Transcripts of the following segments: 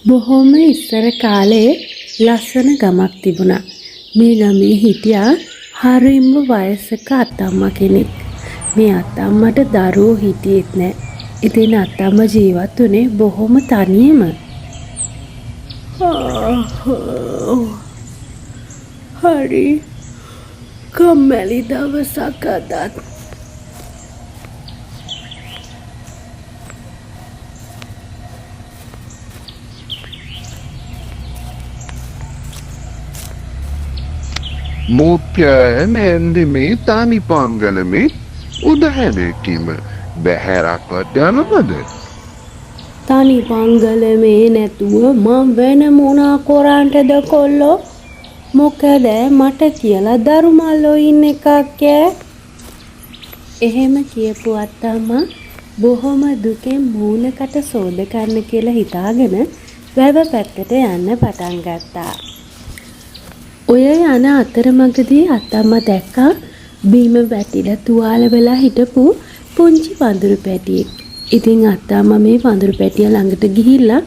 බොහොම ඉස්සර කාලේ ලස්සන ගමක් තිබුණා. මේ ගමේ හිටියා හරිම වයසක අත්තම්මා කෙනෙක්. මේ අත්තම්මට දරුවෝ හිටියෙත් නෑ. ඉතින් අත්තම්මා ජීවත් වුණේ බොහොම තනියම. හරි කම්මැලි දවසක් අදත්. Mopya මේ තනි පංගලමේ උදහැරකීම බැහැරක්වත් යනවද? තනි පංගලමේ නැතුව මම වෙන මොනා කරන්නද කොල්ලෝ? මොකද මට කියලා දරු මල්ලෝ ඉන්න එකක් ඈ. එහෙම කියපු අත්තම්මා බොහොම දුකෙන් මූණකට සෝද කරන්න කියලා හිතාගෙන වැව පැත්තට යන්න පටන් ගත්තා. ඔය යන අතරමඟදී අත්තම්මා දැක්කා බීම වැටිලා තුවාල වෙලා හිටපු පුංචි වඳුරු පැටියෙක්. ඉතින් අත්තම්මා මේ වඳුරු පැටියා ළඟට ගිහිල්ලා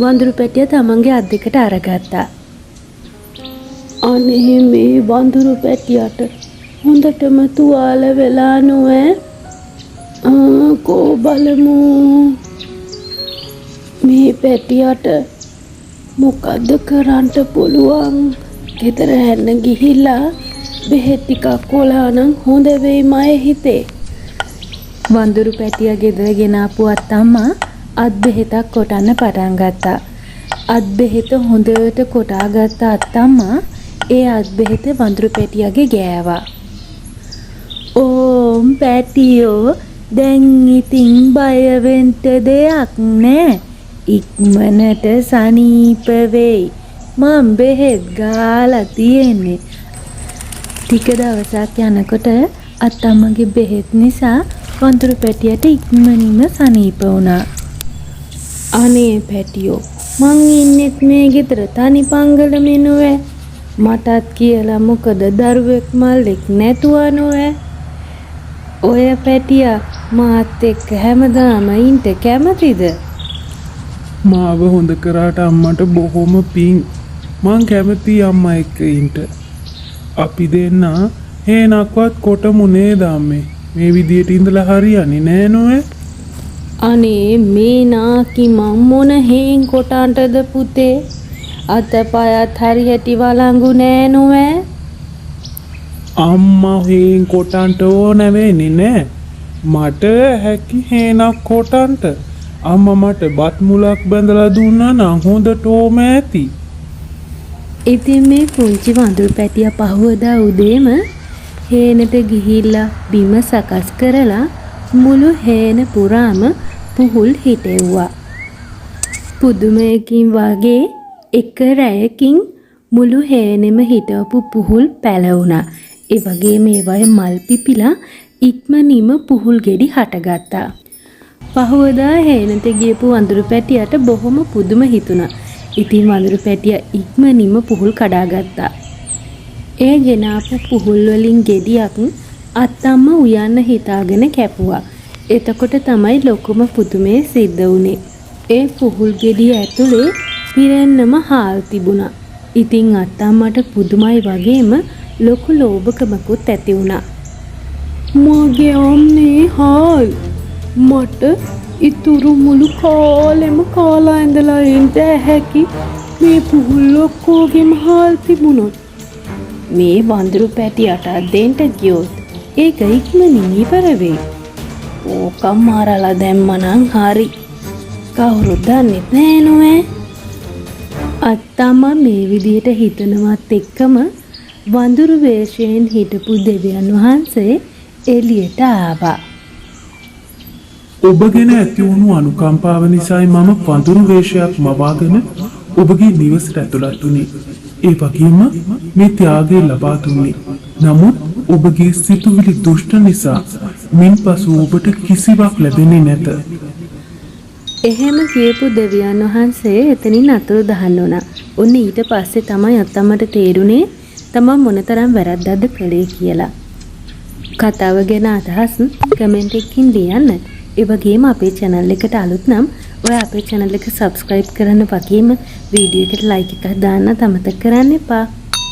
වඳුරු පැටියා තමන්ගේ අත් දෙකට අරගත්තා. අනේ මේ වඳුරු පැටියට හොඳටම තුවාල වෙලා නොවේ. කෝ බලමු මේ පැටියට මොකද්ද කරන්න පුළුවන්? ගෙදර හැන්න ගිහිල්ලා බෙහෙත් ටිකක් කොලා නම් හොඳ වෙයි මගේ හිතේ. වඳුරු පැටියා ගෙදර ගෙනාපු අත්තම්මා අත් බෙහෙතක් කොටන්න පටන් ගත්තා. අත් බෙහෙත හොඳට කොටාගත්ත අත්තම්මා ඒ අත් බෙහෙත වඳුරු පැටියාගේ ගෑවා. ඕම් පැටියෝ දැන් ඉතින් බය වෙන්න දෙයක් නෑ. ඉක්මනට සනීප වෙයි. මම බෙහෙත් ගාලා තියෙන්නේ. ටික දවසක් යනකොට අත්තම්මගේ බෙහෙත් නිසා වඳුරු පැටියට ඉක්මනින්ම සනීප වුණා. අනේ පැටියෝ මං ඉන්නෙත් මේ ගෙදර තනි පංගලමේ නොවේ. මටත් කියලා මොකද දරුවෙක් මල්ලෙක් නැතුව නොවේ. ඔය පැටියා මාත් එක්ක හැමදාම ඉන්න කැමතිද? මාව හොඳ කරාට අම්මට බොහොම පිං. මං කැමති අම්මා එක්ක ඉන්න. අපි දෙන්න හේනක්වත් කොටමු නේද අම්මේ? මේ විදියට ඉඳලා හරියන්නේ නෑ නෝවේ. අනේ මේ නාකි මම් මොන හේන් කොටන්ටද පුතේ? අතපයත් හරියට වළංගු නෑ නෝවේ. අම්මා හේන් කොටන්ට ඕන වෙන්නේ නෑ. මට හැකි හේනක් කොටන්ට. අම්මා මට බත් මුලක් බැඳලා දුන්නා නම් හොඳටම ඇති. ඉතින් මේ පුංචි වඳුරු පැටියා පහුවදා උදේම හේනට ගිහිල්ලා බිම සකස් කරලා මුළු හේන පුරාම පුහුල් හිටෙව්වා. පුදුමයකින් වගේ එක රැයකින් මුළු හේනෙම හිටවපු පුහුල් පැලවුණා. ඒ වගේම ඒවයේ මල් පිපිලා ඉක්මනින්ම පුහුල් ගෙඩි හටගත්තා. පහුවදා හේනට ගියපු වඳුරු පැටියට බොහොම පුදුම හිතුණා. ඉතින් වඳුරු පැටියා ඉක්මනින්ම පුහුල් කඩාගත්තා. ඒ ගෙනාපු පුහුල් වලින් ගෙඩියක් අත්තම්මා උයන්න හිතාගෙන කැපුවා. එතකොට තමයි ලොකුම පුදුමේ සිද්ධ වුනේ. ඒ පුහුල් ගෙඩිය ඇතුලේ පිරෙන්නම හාල් තිබුණා. ඉතින් අත්තම්මට පුදුමයි වගේම ලොකු ලෝභකමකුත් ඇති වුණා. මගේ අම්මේ හාල් මට ඉතුරු මුළු කාලෙම කාලා ඉඳලා ඉන්න හැකි මේ පුහුල් ඔක්කොගෙම හාල් තිබුණොත් මේ වඳුරු පැටියට දෙන්න ගියොත් ඒක ඉක්මනින් ඉවර වෙයි. ඕක මාරලා දැම්මනම් හරි. කවුරුත් දන්නේ නෑ නෝවේ. අත්තම්මා මේ විදියට හිතනවත් එක්කම වඳුරු වේශයෙන් හිටපු දෙවියන් වහන්සේ එළියට ආවා. ඔබ ගැන ඇති වුණු අනුකම්පාව නිසායි මම වඳුරු වේශයක් මවාගෙන ඔබගේ නිවසට ඇතුළත් වුණේ. ඒ වගේම මේ ත්‍යාගය ලබා දුන්නේ. නමුත් ඔබගේ සිතුවිලි දුෂ්ට නිසා මින්පසු ඔබට කිසිවක් ලැබෙන්නේ නැත. එහෙම කියපු දෙවියන් වහන්සේ එතනින් අතුරු දහන්න වුණා. ඔන්න ඊට පස්සේ තමයි අත්තම්මට තේරුනේ තමන් මොනතරම් වැරද්දක්ද කළේ කියලා. කතාව ගැන අදහස් කමෙන්ට් එකකින් ලියන්න. ඒ වගේම අපේ channel එකට අලුත් නම් ඔය අපේ channel එක subscribe කරන්න වගේම වීඩියෝ එකට like එකක් දාන්න අමතක කරන්න එපා.